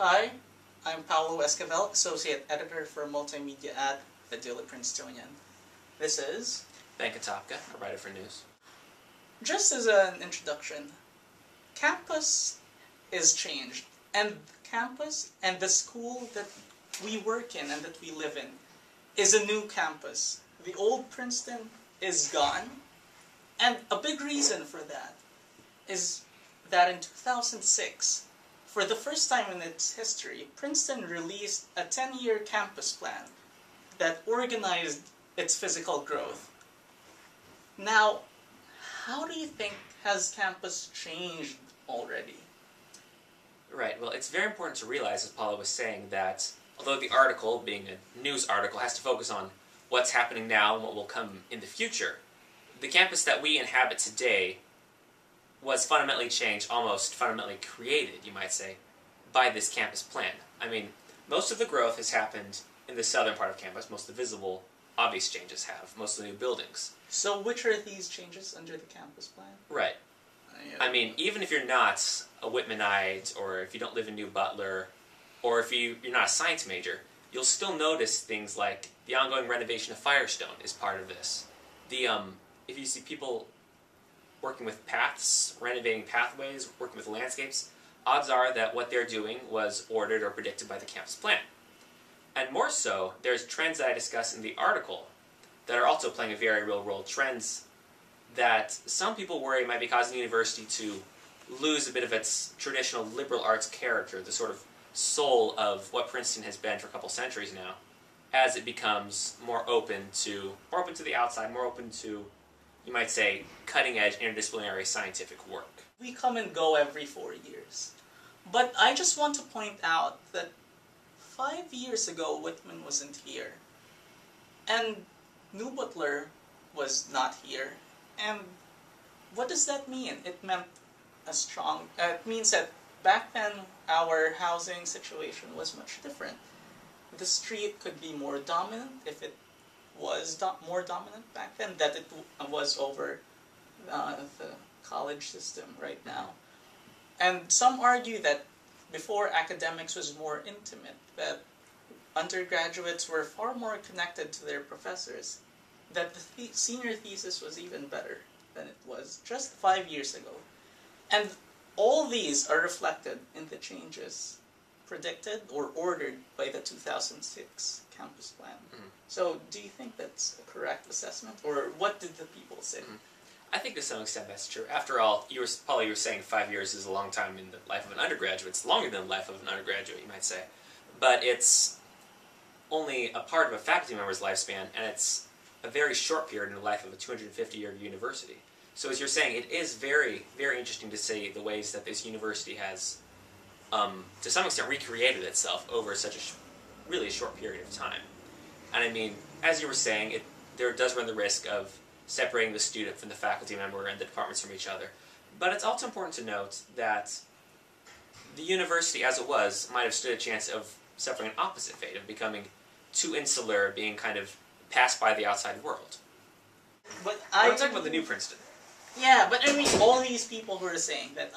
Hi, I'm Paolo Esquivel, Associate Editor for Multimedia at the DailyPrincetonian. This is Venkatopka, a writer for news. Just as an introduction, campus is changed, and campus and the school that we work in and that we live in is a new campus. The old Princeton is gone, and a big reason for that is that in 2006, for the first time in its history, Princeton released a 10-year campus plan that organized its physical growth. Now, how do you think has campus changed already? Right, well, it's very important to realize, as Paula was saying, that although the article, being a news article, has to focus on what's happening now and what will come in the future, the campus that we inhabit today was fundamentally changed, almost fundamentally created, you might say, by this campus plan. I mean, most of the growth has happened in the southern part of campus. Most of the visible, obvious changes have. Most of the new buildings. So which are these changes under the campus plan? Right. I mean, even if you're not a Whitmanite, or if you don't live in New Butler, or if you're not a science major, you'll still notice things like the ongoing renovation of Firestone is part of this. If you see people working with paths, renovating pathways, working with landscapes, odds are that what they're doing was ordered or predicted by the campus plan. And more so, there's trends that I discuss in the article that are also playing a very real role, trends that some people worry might be causing the university to lose a bit of its traditional liberal arts character, the sort of soul of what Princeton has been for a couple centuries now, as it becomes more open to the outside, more open to, you might say, cutting-edge interdisciplinary scientific work. We come and go every 4 years. But I just want to point out that 5 years ago, Whitman wasn't here. And New Butler was not here. And what does that mean? It means that back then our housing situation was much different. The street could be more dominant if it was more dominant back then than it was over the college system right now. And some argue that before academics was more intimate, that undergraduates were far more connected to their professors, that the senior thesis was even better than it was just 5 years ago. And all these are reflected in the changes predicted or ordered by the 2006 campus plan. Mm-hmm. So do you think that's a correct assessment, or what did the people say? Mm-hmm. I think to some extent that's true. After all, Paula, you were saying 5 years is a long time in the life of an undergraduate. It's longer than the life of an undergraduate, you might say. But it's only a part of a faculty member's lifespan, and it's a very short period in the life of a 250-year university. So as you're saying, it is very, very interesting to see the ways that this university has, to some extent, recreated itself over such a really short period of time. And I mean, as you were saying, there does run the risk of separating the student from the faculty member and the departments from each other. But it's also important to note that the university, as it was, might have stood a chance of suffering an opposite fate, of becoming too insular, being kind of passed by the outside world. But I'm talking about the new Princeton. Yeah, but I mean, all these people who are saying that,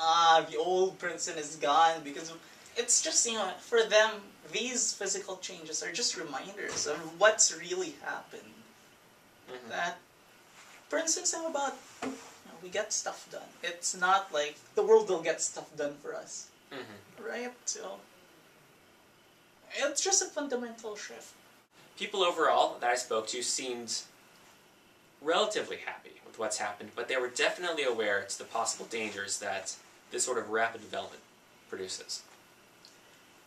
the old Princeton is gone, because it's just, for them, these physical changes are just reminders of what's really happened. Mm-hmm. That Princeton's all about, we get stuff done. It's not like the world will get stuff done for us. Mm-hmm. Right? So, it's just a fundamental shift. People overall that I spoke to seemed relatively happy with what's happened, but they were definitely aware to the possible dangers that this sort of rapid development produces.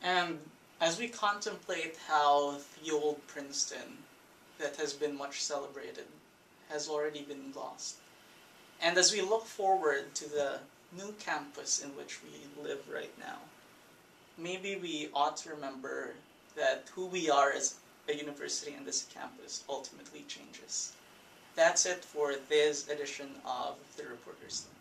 And as we contemplate how the old Princeton, that has been much celebrated, has already been lost, and as we look forward to the new campus in which we live right now, maybe we ought to remember that who we are as a university and this campus ultimately changes. That's it for this edition of The Reporter's Note.